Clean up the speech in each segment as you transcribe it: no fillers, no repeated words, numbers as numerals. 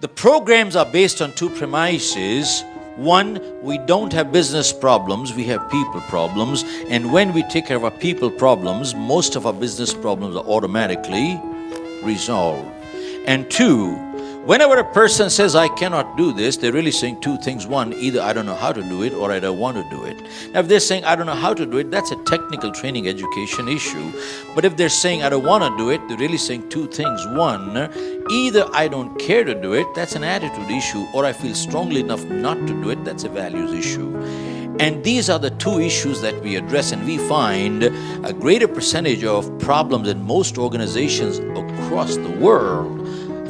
The programs are based on two premises. One, we don't have business problems, we have people problems. And when we take care of our people problems, most of our business problems are automatically resolved. And two, whenever a person says, I cannot do this, they're really saying two things. One, either I don't know how to do it or I don't want to do it. Now, if they're saying, I don't know how to do it, that's a technical training education issue. But if they're saying, I don't want to do it, they're really saying two things. One, either I don't care to do it, that's an attitude issue, or I feel strongly enough not to do it, that's a values issue. And these are the two issues that we address, and we find a greater percentage of problems in most organizations across the world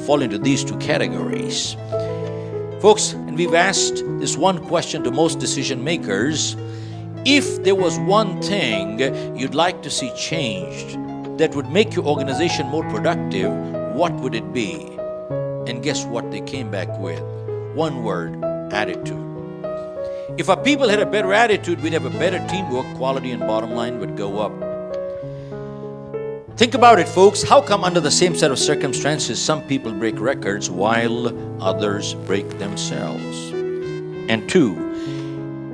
fall into these two categories. Folks, and we've asked this one question to most decision makers: if there was one thing you'd like to see changed that would make your organization more productive, what would it be? And guess what they came back with? One word: attitude. If our people had a better attitude, we'd have a better teamwork, quality and bottom line would go up. Think about it, folks. How come under the same set of circumstances some people break records while others break themselves? And two,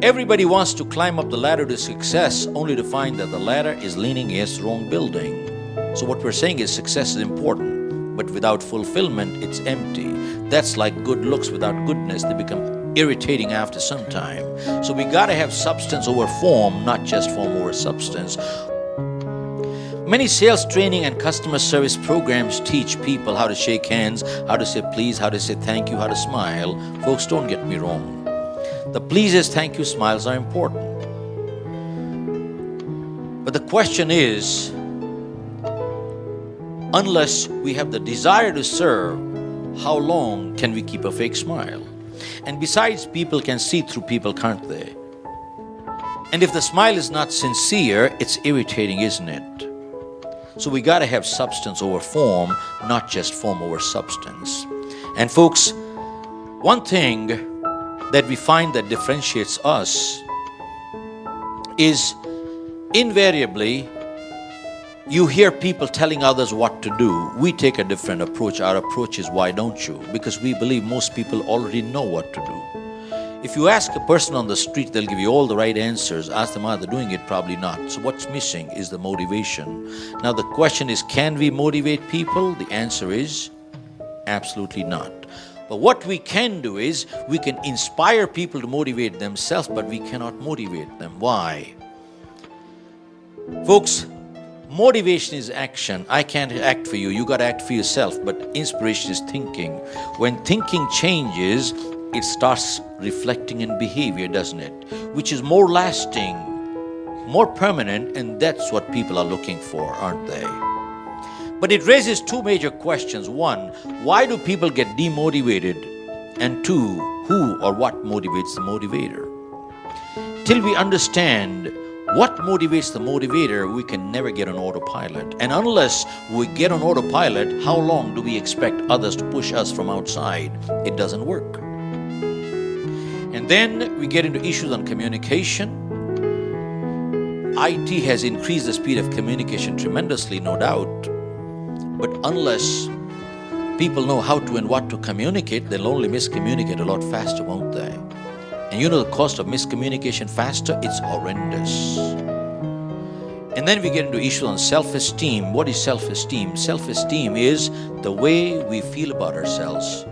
everybody wants to climb up the ladder to success only to find that the ladder is leaning against the wrong building. So what we're saying is success is important, but without fulfillment, it's empty. That's like good looks without goodness. They become irritating after some time. So we got to have substance over form, not just form over substance. Many sales training and customer service programs teach people how to shake hands, how to say please, how to say thank you, how to smile. Folks, don't get me wrong. The pleases, thank you, smiles are important. But the question is, unless we have the desire to serve, how long can we keep a fake smile? And besides, people can see through people, can't they? And if the smile is not sincere, it's irritating, isn't it? So we got to have substance over form, not just form over substance. And folks, one thing that we find that differentiates us is invariably you hear people telling others what to do. We take a different approach. Our approach is, why don't you? Because we believe most people already know what to do. If you ask a person on the street, they'll give you all the right answers. Ask them, are they doing it? Probably not. So what's missing is the motivation. Now the question is, can we motivate people? The answer is absolutely not. But what we can do is, we can inspire people to motivate themselves, but we cannot motivate them. Why? Folks, motivation is action. I can't act for you. You got to act for yourself. But inspiration is thinking. When thinking changes, it starts reflecting in behavior, doesn't it? Which is more lasting, more permanent, and that's what people are looking for, aren't they? But it raises two major questions. One, why do people get demotivated? And two, who or what motivates the motivator? Till we understand what motivates the motivator, we can never get on autopilot. And unless we get on autopilot, how long do we expect others to push us from outside? It doesn't work. And then we get into issues on communication. IT has increased the speed of communication tremendously, no doubt. But unless people know how to and what to communicate, they'll only miscommunicate a lot faster, won't they? And you know the cost of miscommunication faster? It's horrendous. And then we get into issues on self-esteem. What is self-esteem? Self-esteem is the way we feel about ourselves.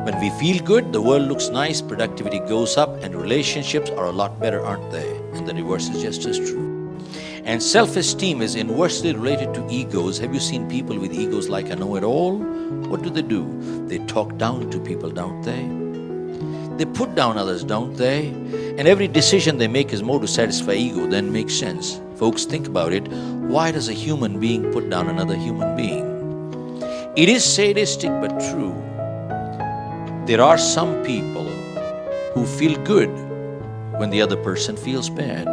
When we feel good, the world looks nice, productivity goes up, and relationships are a lot better, aren't they? And the reverse is just as true. And self-esteem is inversely related to egos. Have you seen people with egos like a know-it-all? What do? They talk down to people, don't they? They put down others, don't they? And every decision they make is more to satisfy ego than makes sense. Folks, think about it. Why does a human being put down another human being? It is sadistic but true. There are some people who feel good when the other person feels bad.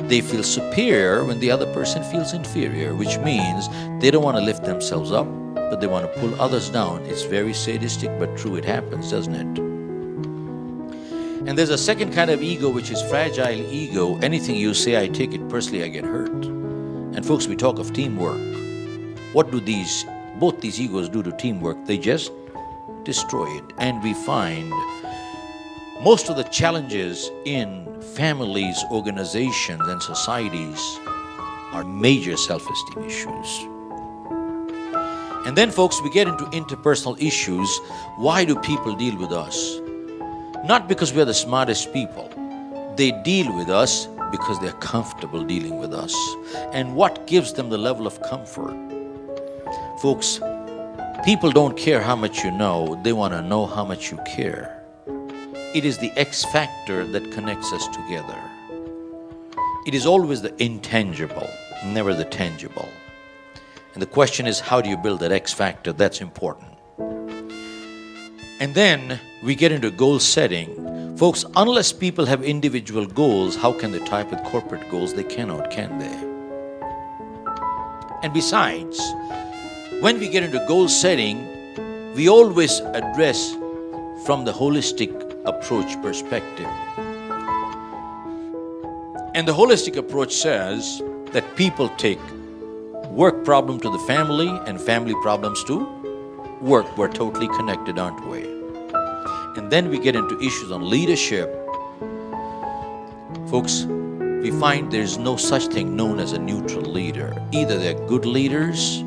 They feel superior when the other person feels inferior, which means they don't want to lift themselves up, but they want to pull others down. It's very sadistic but true. It happens, doesn't it? And there's a second kind of ego, which is fragile ego. Anything you say, I take it personally, I get hurt. And folks, we talk of teamwork. What do both these egos do to teamwork? They just destroy it. And we find most of the challenges in families, organizations, and societies are major self-esteem issues. And then, folks, we get into interpersonal issues. Why do people deal with us? Not because we're the smartest people. They deal with us because they're comfortable dealing with us. And what gives them the level of comfort? Folks, people don't care how much you know. They want to know how much you care. It is the X factor that connects us together. It is always the intangible, never the tangible. And the question is, how do you build that X factor? That's important. And then we get into goal setting. Folks, unless people have individual goals, how can they tie up with corporate goals? They cannot, can they? And besides, when we get into goal setting, we always address from the holistic approach perspective. And the holistic approach says that people take work problem to the family and family problems to work. We're totally connected, aren't we? And then we get into issues on leadership. Folks, we find there's no such thing known as a neutral leader. Either they're good leaders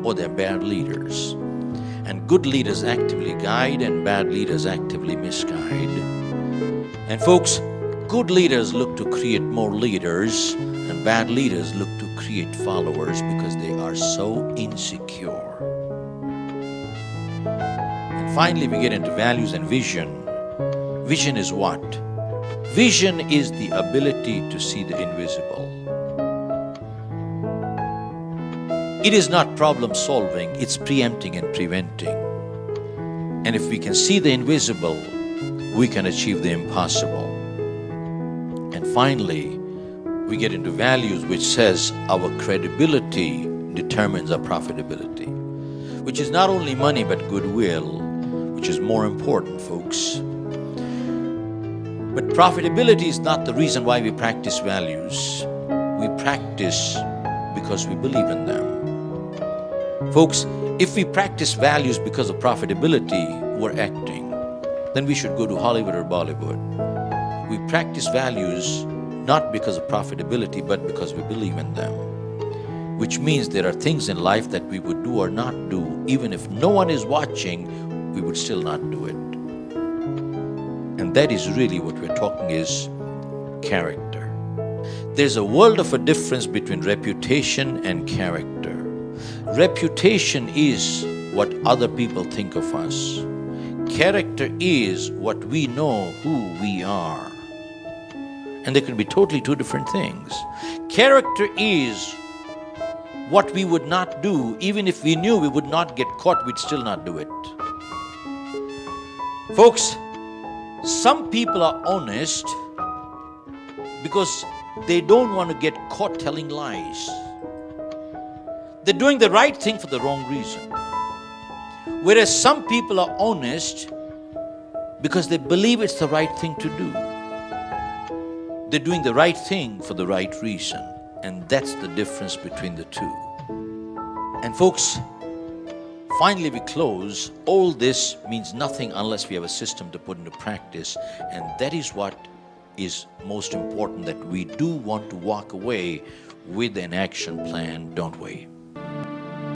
or they're bad leaders. And good leaders actively guide and bad leaders actively misguide. And folks, good leaders look to create more leaders, and bad leaders look to create followers because they are so insecure. And finally, we get into values and vision. Vision is what? Vision is the ability to see the invisible. It is not problem solving, it's preempting and preventing. And if we can see the invisible, we can achieve the impossible. And finally, we get into values, which says our credibility determines our profitability, which is not only money but goodwill, which is more important, folks. But profitability is not the reason why we practice values. We practice because we believe in them. Folks, if we practice values because of profitability, we're acting. Then we should go to Hollywood or Bollywood. We practice values not because of profitability, but because we believe in them. Which means there are things in life that we would do or not do. Even if no one is watching, we would still not do it. And that is really what we're talking is character. There's a world of a difference between reputation and character. Reputation is what other people think of us. Character is what we know who we are. And they can be totally two different things. Character is what we would not do. Even if we knew we would not get caught, we'd still not do it. Folks, some people are honest because they don't want to get caught telling lies. They're doing the right thing for the wrong reason. Whereas some people are honest because they believe it's the right thing to do. They're doing the right thing for the right reason. And that's the difference between the two. And folks, finally we close. All this means nothing unless we have a system to put into practice. And that is what is most important, that we do want to walk away with an action plan, don't we?